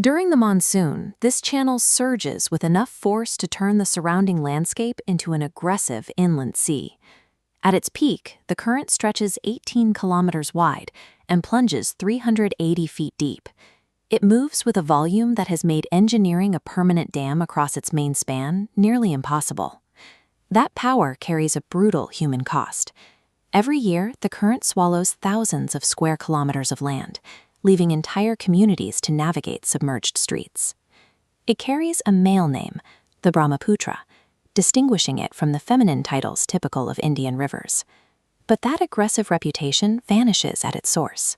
During the monsoon, this channel surges with enough force to turn the surrounding landscape into an aggressive inland sea. At its peak, the current stretches 18 kilometers wide and plunges 380 feet deep. It moves with a volume that has made engineering a permanent dam across its main span nearly impossible. That power carries a brutal human cost. Every year, the current swallows thousands of square kilometers of land, leaving entire communities to navigate submerged streets. It carries a male name, the Brahmaputra, distinguishing it from the feminine titles typical of Indian rivers. But that aggressive reputation vanishes at its source.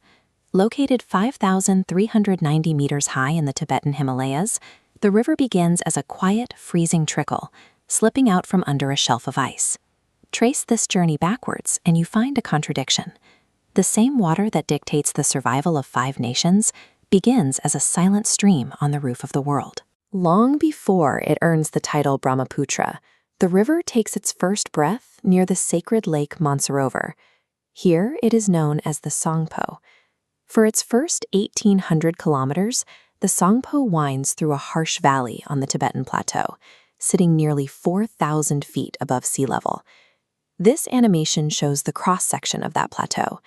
Located 5,390 meters high in the Tibetan Himalayas, the river begins as a quiet, freezing trickle, slipping out from under a shelf of ice. Trace this journey backwards and you find a contradiction. The same water that dictates the survival of 5 nations begins as a silent stream on the roof of the world. Long before it earns the title Brahmaputra, the river takes its first breath near the sacred lake Mansarovar. Here it is known as the Tsangpo. For its first 1,800 kilometers, the Tsangpo winds through a harsh valley on the Tibetan Plateau, sitting nearly 4,000 feet above sea level. This animation shows the cross-section of that plateau.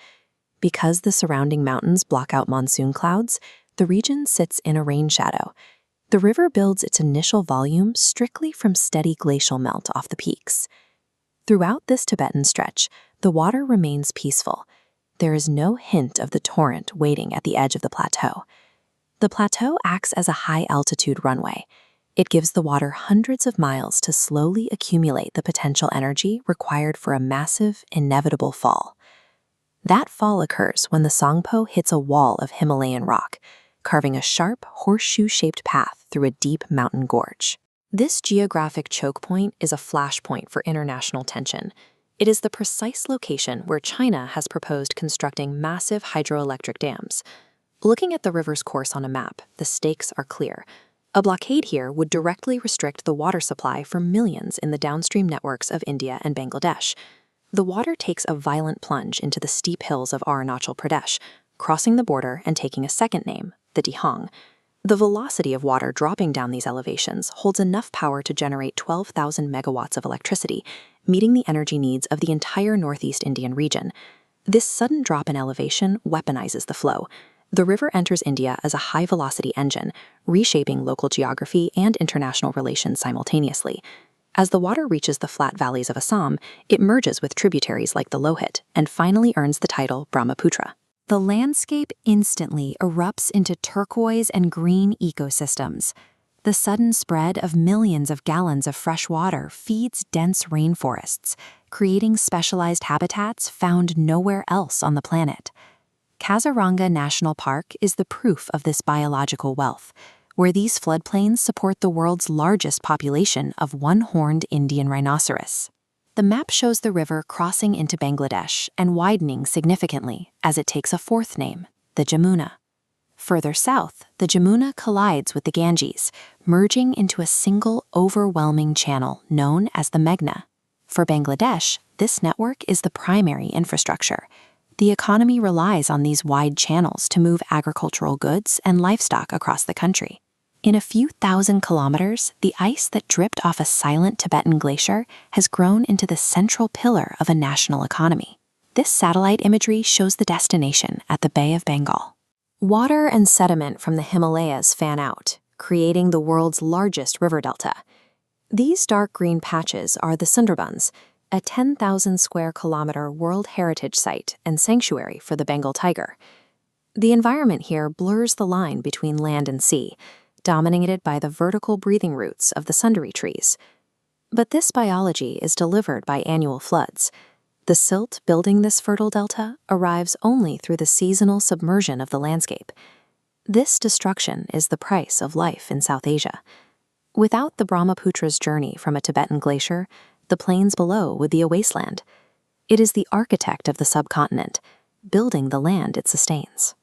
Because the surrounding mountains block out monsoon clouds, the region sits in a rain shadow. The river builds its initial volume strictly from steady glacial melt off the peaks. Throughout this Tibetan stretch, the water remains peaceful. There is no hint of the torrent waiting at the edge of the plateau. The plateau acts as a high-altitude runway. It gives the water hundreds of miles to slowly accumulate the potential energy required for a massive, inevitable fall. That fall occurs when the Tsangpo hits a wall of Himalayan rock, carving a sharp, horseshoe-shaped path through a deep mountain gorge. This geographic choke point is a flashpoint for international tension. It is the precise location where China has proposed constructing massive hydroelectric dams. Looking at the river's course on a map, the stakes are clear. A blockade here would directly restrict the water supply for millions in the downstream networks of India and Bangladesh. The water takes a violent plunge into the steep hills of Arunachal Pradesh, crossing the border and taking a second name, the Dihang. The velocity of water dropping down these elevations holds enough power to generate 12,000 megawatts of electricity, meeting the energy needs of the entire Northeast Indian region. This sudden drop in elevation weaponizes the flow. The river enters India as a high-velocity engine, reshaping local geography and international relations simultaneously. As the water reaches the flat valleys of Assam, it merges with tributaries like the Lohit and finally earns the title Brahmaputra. The landscape instantly erupts into turquoise and green ecosystems. The sudden spread of millions of gallons of fresh water feeds dense rainforests, creating specialized habitats found nowhere else on the planet. Kaziranga National Park is the proof of this biological wealth, where these floodplains support the world's largest population of one-horned Indian rhinoceros. The map shows the river crossing into Bangladesh and widening significantly as it takes a fourth name, the Jamuna. Further south, the Jamuna collides with the Ganges, merging into a single overwhelming channel known as the Meghna. For Bangladesh, this network is the primary infrastructure. The economy relies on these wide channels to move agricultural goods and livestock across the country. In a few thousand kilometers, the ice that dripped off a silent Tibetan glacier has grown into the central pillar of a national economy. This satellite imagery shows the destination at the Bay of Bengal. Water and sediment from the Himalayas fan out, creating the world's largest river delta. These dark green patches are the Sundarbans, a 10,000 square kilometer World Heritage Site and sanctuary for the Bengal tiger. The environment here blurs the line between land and sea, dominated by the vertical breathing roots of the sundari trees. But this biology is delivered by annual floods. The silt building this fertile delta arrives only through the seasonal submersion of the landscape. This destruction is the price of life in South Asia. Without the Brahmaputra's journey from a Tibetan glacier, the plains below would be a wasteland. It is the architect of the subcontinent, building the land it sustains.